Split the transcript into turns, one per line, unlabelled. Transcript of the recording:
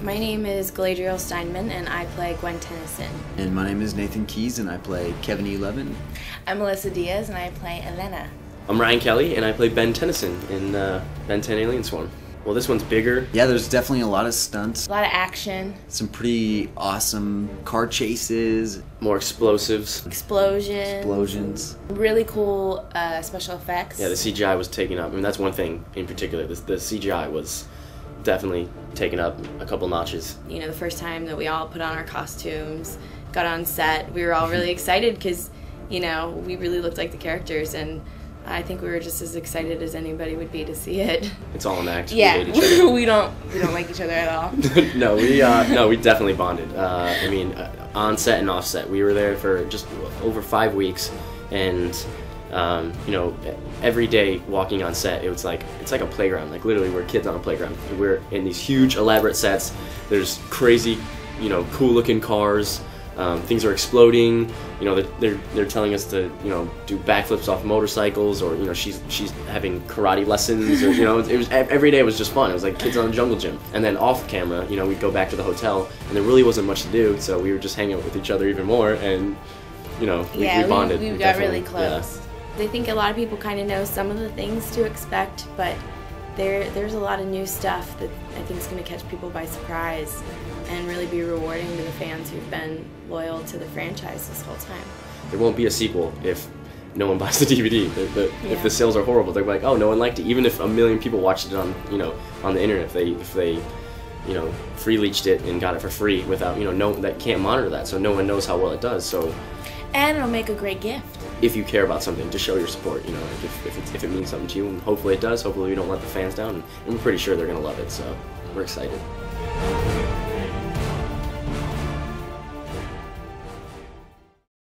My name is Galadriel Steinman, and I play Gwen Tennyson.
And my name is Nathan Keys, and I play Kevin E. Levin.
I'm Melissa Diaz, and I play Elena.
I'm Ryan Kelly, and I play Ben Tennyson in Ben 10 Alien Swarm. Well, this one's bigger.
Yeah, there's definitely a lot of stunts.
A lot of action.
Some pretty awesome car chases.
More explosives.
Explosions.
Really cool special effects.
Yeah, the CGI was taken up. I mean, that's one thing in particular. The CGI was definitely taken up a couple notches.
You know, the first time that we all put on our costumes, got on set, we were all really excited because, you know, we really looked like the characters, and I think we were just as excited as anybody would be to see it.
It's all an act.
Yeah,
we hate each other.
we don't like each other at all.
No, we definitely bonded. I mean, on set and off set, we were there for just over 5 weeks, and you know, every day walking on set, it's like a playground. Like literally, we're kids on a playground. We're in these huge, elaborate sets. There's crazy, you know, cool-looking cars. Things are exploding. You know, they're telling us to, you know, do backflips off motorcycles, or, you know, she's having karate lessons, or, you know, it was every day was just fun. It was like kids on a jungle gym. And then off camera, you know, we'd go back to the hotel, and there really wasn't much to do, so we were just hanging out with each other even more, and, you know, we bonded.
We got really close. Yeah. I think a lot of people kind of know some of the things to expect, but there's a lot of new stuff that I think is going to catch people by surprise and really be rewarding to the fans who've been loyal to the franchise this whole time.
There won't be a sequel if no one buys the DVD. If the sales are horrible, they're like, oh, no one liked it. Even if 1 million people watched it on, you know, on the internet, if they you know, free leached it and got it for free without, you know, that can't monitor that, so no one knows how well it does. So,
and it'll make a great gift.
If you care about something, just show your support. You know, like if it means something to you, and hopefully it does. Hopefully we don't let the fans down, and we're pretty sure they're gonna love it. So we're excited.